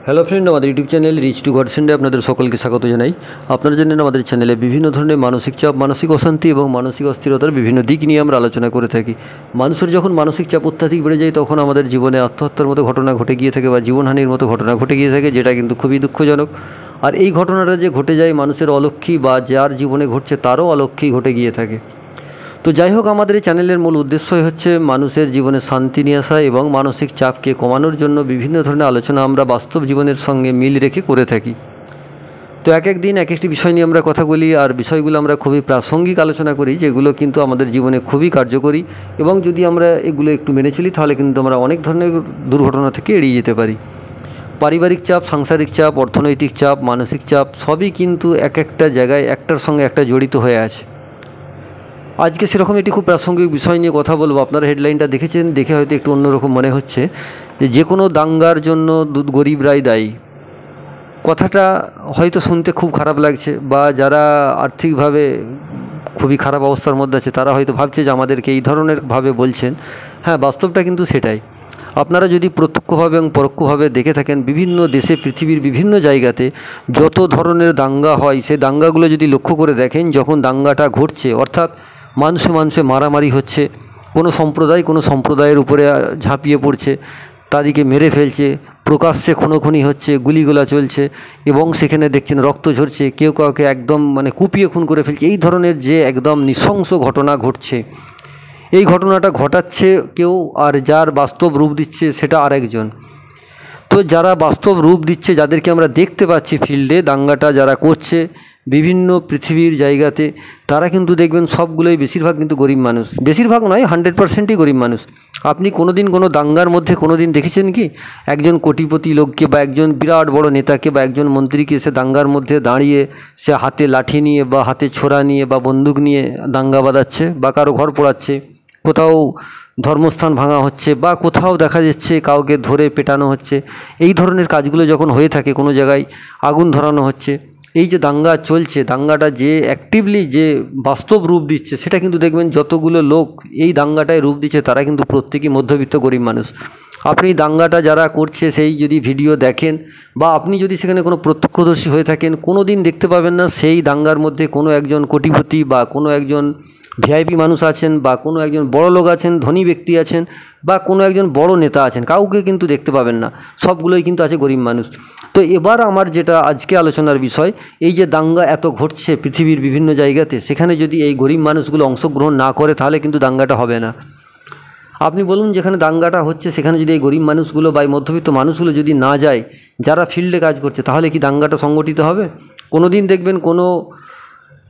Hello friend, আমাদের YouTube channel reach to God সেন্ডে আপনাদের সকলকে স্বাগত জানাই। আপনারা জানেন আমাদের চ্যানেলে বিভিন্ন ধরনের মানসিক চাপ, মানসিক অশান্তি এবং মানসিক অস্থিরতার বিভিন্ন দিক নিয়ে আমরা আলোচনা করে থাকি। মানুষের যখন মানসিক চাপ অত্যাধিক বেড়ে যায় তখন আমাদের জীবনে আত্মহত্যার মতো ঘটনা ঘটে গিয়ে থাকে বা জীবনহানির মতো ঘটনা ঘটে গিয়ে থাকে, যেটা কিন্তু খুবই দুঃখজনক। আর এই ঘটনাটা যে ঘটে যায় মানুষের অলক্ষ্যী বা যার জীবনে ঘটছে তারও অলক্ষ্যী ঘটে গিয়ে থাকে। তো যাই হোক, আমাদের এই চ্যানেলের মূল উদ্দেশ্যই হচ্ছে মানুষের জীবনে শান্তি নিয়ে আসা এবং মানসিক চাপকে কমানোর জন্য বিভিন্ন ধরনের আলোচনা আমরা বাস্তব জীবনের সঙ্গে মিল রেখে করে থাকি। তো এক এক দিন এক একটি বিষয় নিয়ে আমরা কথা বলি, আর বিষয়গুলো আমরা খুবই প্রাসঙ্গিক আলোচনা করি, যেগুলো কিন্তু আমাদের জীবনে খুবই কার্যকরী। এবং যদি আমরা এগুলো একটু মেনে চলি তাহলে কিন্তু আমরা অনেক ধরনের দুর্ঘটনা থেকে এড়িয়ে যেতে পারি। পারিবারিক চাপ, সাংসারিক চাপ, অর্থনৈতিক চাপ, মানসিক চাপ সবই কিন্তু এক একটা জায়গায় একটার সঙ্গে একটা জড়িত হয়ে আছে। আজকে সেরকম একটি খুব প্রাসঙ্গিক বিষয় নিয়ে কথা বলবো। আপনারা হেডলাইনটা দেখেছেন, দেখে হয়তো একটু অন্যরকম মনে হচ্ছে যে কোনো দাঙ্গার জন্য গরিবরাই দায়ী। কথাটা হয়তো শুনতে খুব খারাপ লাগছে, বা যারা আর্থিকভাবে খুবই খারাপ অবস্থার মধ্যে আছে তারা হয়তো ভাবছে যে আমাদেরকে এই ধরনের ভাবে বলছেন। হ্যাঁ, বাস্তবটা কিন্তু সেটাই। আপনারা যদি প্রত্যক্ষভাবে এবং পরোক্ষভাবে দেখে থাকেন, বিভিন্ন দেশে, পৃথিবীর বিভিন্ন জায়গাতে যত ধরনের দাঙ্গা হয়, সেই দাঙ্গাগুলো যদি লক্ষ্য করে দেখেন, যখন দাঙ্গাটা ঘটছে অর্থাৎ মানুষে মানুষে মারামারি হচ্ছে, কোনো সম্প্রদায় কোনো সম্প্রদায়ের উপরে ঝাঁপিয়ে পড়ছে, তাদেরকে মেরে ফেলছে, প্রকাশ্যে খুনোখুনি হচ্ছে, গুলিগোলা চলছে এবং সেখানে দেখছেন রক্ত ঝরছে, কেউ কাউকে একদম কুপিয়ে খুন করে ফেলছে, এই ধরনের যে একদম নৃশংস ঘটনা ঘটছে, এই ঘটনাটা ঘটাচ্ছে কেউ, আর যার বাস্তব রূপ দিচ্ছে সেটা আরেকজন। তো যারা বাস্তব রূপ দিচ্ছে, যাদেরকে আমরা দেখতে পাচ্ছি ফিল্ডে দাঙ্গাটা যারা করছে বিভিন্ন পৃথিবীর জায়গাতে, তারা কিন্তু দেখবেন সবগুলোই বেশিরভাগ কিন্তু গরিব মানুষ। বেশিরভাগ নয়, 100%ই গরিব মানুষ। আপনি কোনো দিন কোনো দাঙ্গার মধ্যে কোনো দিন দেখেছেন কি একজন কোটিপতি লোককে বা একজন বিরাট বড় নেতাকে বা একজন মন্ত্রীকে সে দাঙ্গার মধ্যে দাঁড়িয়ে সে হাতে লাঠি নিয়ে বা হাতে ছোরা নিয়ে বা বন্দুক নিয়ে দাঙ্গা বাঁধাচ্ছে বা কারো ঘর পোড়াচ্ছে, কোথাও ধর্মস্থান ভাঙা হচ্ছে, বা কোথাও দেখা যাচ্ছে কাউকে ধরে পেটানো হচ্ছে? এই ধরনের কাজগুলো যখন হয়ে থাকে, কোনো জায়গায় আগুন ধরানো হচ্ছে, এই যে দাঙ্গা চলছে, দাঙ্গাটা যে অ্যাক্টিভলি যে বাস্তব রূপ দিচ্ছে, সেটা কিন্তু দেখবেন যতগুলো লোক এই দাঙ্গাটায় রূপ দিচ্ছে তারা কিন্তু প্রত্যেকেই মধ্যবিত্ত গরিব মানুষ। আপনি দাঙ্গাটা যারা করছে সেই যদি ভিডিও দেখেন, বা আপনি যদি সেখানে কোনো প্রত্যক্ষদর্শী হয়ে থাকেন, কোনো দিন দেখতে পাবেন না সেই দাঙ্গার মধ্যে কোনো একজন কোটিপতি বা কোনো একজন ভিআইপি মানুষ আছেন, বা কোনো একজন বড় লোক আছেন, ধনী ব্যক্তি আছেন, বা কোনো একজন বড় নেতা আছেন, কাউকে কিন্তু দেখতে পাবেন না। সবগুলোই কিন্তু আছে গরিব মানুষ। তো এবার আমার যেটা আজকে আলোচনার বিষয়, এই যে দাঙ্গা এত ঘটছে পৃথিবীর বিভিন্ন জায়গাতে, সেখানে যদি এই গরিব মানুষগুলো অংশগ্রহণ না করে তাহলে কিন্তু দাঙ্গাটা হবে না। আপনি বলুন, যেখানে দাঙ্গাটা হচ্ছে সেখানে যদি এই গরিব মানুষগুলো বা এই মধ্যবিত্ত মানুষগুলো যদি না যায়, যারা ফিল্ডে কাজ করছে, তাহলে কি দাঙ্গাটা সংগঠিত হবে? কোনো দিন দেখবেন কোনো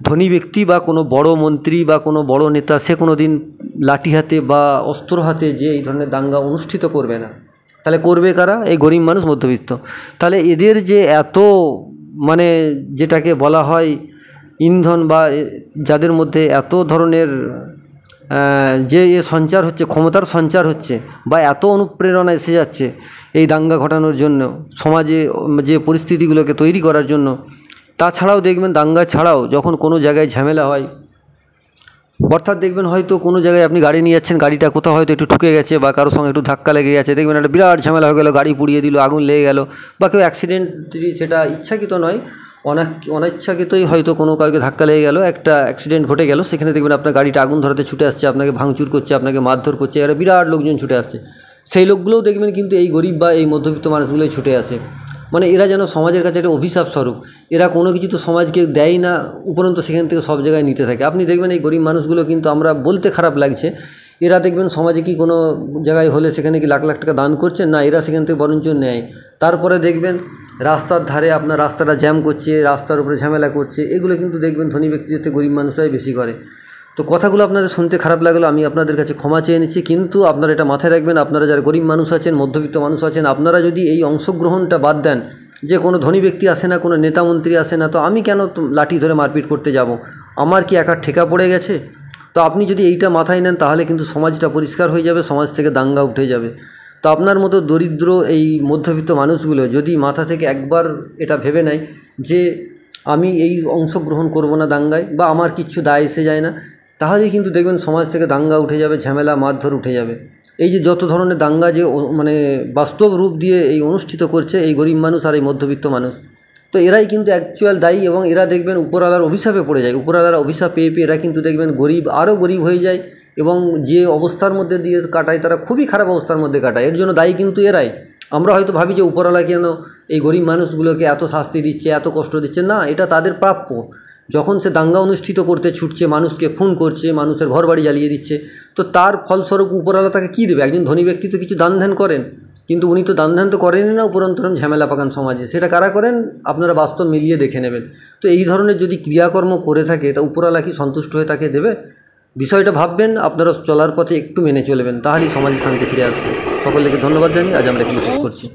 ধনী ব্যক্তি বা কোনো বড় মন্ত্রী বা কোনো বড় নেতা সে কোনো দিন লাঠি হাতে বা অস্ত্র হাতে যে এই ধরনের দাঙ্গা অনুষ্ঠিত করবে না। তাহলে করবে কারা? এই গরিব মানুষ, মধ্যবিত্ত। তাহলে এদের যে এত যেটাকে বলা হয় ইন্ধন, বা যাদের মধ্যে এত ধরনের যে সঞ্চার হচ্ছে, ক্ষমতার সঞ্চার হচ্ছে, বা এত অনুপ্রেরণা এসে যাচ্ছে এই দাঙ্গা ঘটানোর জন্য, সমাজে যে পরিস্থিতিগুলোকে তৈরি করার জন্য। তাছাড়াও দেখবেন দাঙ্গা ছাড়াও যখন কোনো জায়গায় ঝামেলা হয়, অর্থাৎ দেখবেন হয়তো কোনো জায়গায় আপনি গাড়ি নিয়ে যাচ্ছেন, গাড়িটা কোথাও হয়তো একটু ঠুকে গেছে বা কারোর সঙ্গে একটু ধাক্কা লেগে গেছে, দেখবেন একটা বিরাট ঝামেলা হয়ে গেল, গাড়ি পুড়িয়ে দিল, আগুন লেগে গেল, বা কেউ অ্যাক্সিডেন্টলি, সেটা ইচ্ছাকৃত নয়, অনিচ্ছাকৃতই হয়তো কোনো কাউকে ধাক্কা লেগে গেল, একটা অ্যাক্সিডেন্ট ঘটে গেল, সেখানে দেখবেন আপনার গাড়িটা আগুন ধরাতে ছুটে আসছে, আপনাকে ভাঙচুর করছে, আপনাকে মারধর করছে, এরা বিরাট লোকজন ছুটে আসছে। সেই লোকগুলোও দেখবেন কিন্তু এই গরিব বা এই মধ্যবিত্ত মানুষগুলোই ছুটে আসে। এরা যেন সমাজের কাছে একটা অভিশাপ স্বরূপ। এরা কোনো কিছু তো সমাজকে দেয় না, উপরন্তু সেখান থেকে সব জায়গায় নিতে থাকে। আপনি দেখবেন এই গরিব মানুষগুলো কিন্তু, আমরা বলতে খারাপ লাগছে, এরা দেখবেন সমাজে কি কোনো জায়গায় হলে সেখানে কি লাখ লাখ টাকা দান করছেন? না, এরা সেখান থেকে বরঞ্চ নেয়। তারপরে দেখবেন রাস্তার ধারে আপনার রাস্তাটা জ্যাম করছে, রাস্তার উপরে ঝামেলা করছে, এগুলো কিন্তু দেখবেন ধনী ব্যক্তিদের থেকে গরিব মানুষরাই বেশি করে। তো কথাগুলো আপনাদের শুনতে খারাপ লাগলো, আমি আপনাদের কাছে ক্ষমা চেয়ে নিচ্ছি। কিন্তু আপনারা এটা মাথায় রাখবেন, আপনারা যারা গরিব মানুষ আছেন, মধ্যবিত্ত মানুষ আছেন, আপনারা যদি এই অংশগ্রহণটা বাদ দেন, যে কোনো ধনী ব্যক্তি আসে না, কোনো নেতা মন্ত্রী আসে না, তো আমি কেন লাঠি ধরে মারপিট করতে যাব? আমার কি একার ঠেকা পড়ে গেছে? তো আপনি যদি এইটা মাথায় নেন তাহলে কিন্তু সমাজটা পরিষ্কার হয়ে যাবে, সমাজ থেকে দাঙ্গা উঠে যাবে। তো আপনার মতো দরিদ্র এই মধ্যবিত্ত মানুষগুলো যদি মাথা থেকে একবার এটা ভেবে নেয় যে আমি এই অংশগ্রহণ করব না দাঙ্গায়, বা আমার কিচ্ছু দায় এসে যায় না, তাহলেই কিন্তু দেখবেন সমাজ থেকে দাঙ্গা উঠে যাবে, ঝামেলা মারধর উঠে যাবে। এই যে যত ধরনের দাঙ্গা যে মানে বাস্তব রূপ দিয়ে এই অনুষ্ঠিত করছে এই গরিব মানুষ আর এই মধ্যবিত্ত মানুষ, তো এরাই কিন্তু অ্যাকচুয়াল দায়ী। এবং এরা দেখবেন উপরওয়ালার অভিশাপে পড়ে যায়। উপরওয়ালার অভিশাপ পেয়ে পেয়ে এরা কিন্তু দেখবেন গরিব, আরও গরিব হয়ে যায় এবং যে অবস্থার মধ্যে দিয়ে কাটায় তারা খুবই খারাপ অবস্থার মধ্যে কাটায়। এর জন্য দায়ী কিন্তু এরাই। আমরা হয়তো ভাবি যে উপরওয়ালা কেন এই গরিব মানুষগুলোকে এত শাস্তি দিচ্ছে, এত কষ্ট দিচ্ছে। না, এটা তাদের প্রাপ্য। যখন সে দাঙ্গা অনুষ্ঠিত করতে ছুটছে, মানুষকে খুন করছে, মানুষের ঘরবাড়ি জ্বালিয়ে দিচ্ছে, তো তার ফলস্বরূপ উপরওয়ালা তাকে কী দেবে? একজন ধনী ব্যক্তি তো কিছু দান ধ্যান করেন, কিন্তু উনি তো দান ধ্যান তো করেনই না, উপরন্তু ঝামেলা পাকান সমাজে। সেটা কারা করেন আপনারা বাস্তব মিলিয়ে দেখে নেবেন। তো এই ধরনের যদি ক্রিয়াকর্ম করে থাকে তা উপরওয়ালা কি সন্তুষ্ট হয়ে তাকে দেবে? বিষয়টা ভাববেন, আপনারা চলার পথে একটু মেনে চলবেন, তাহলেই সমাজে শান্তি ফিরে আসবে। সকলকে ধন্যবাদ জানিয়ে আজ আমরা এখানে শেষ করছি।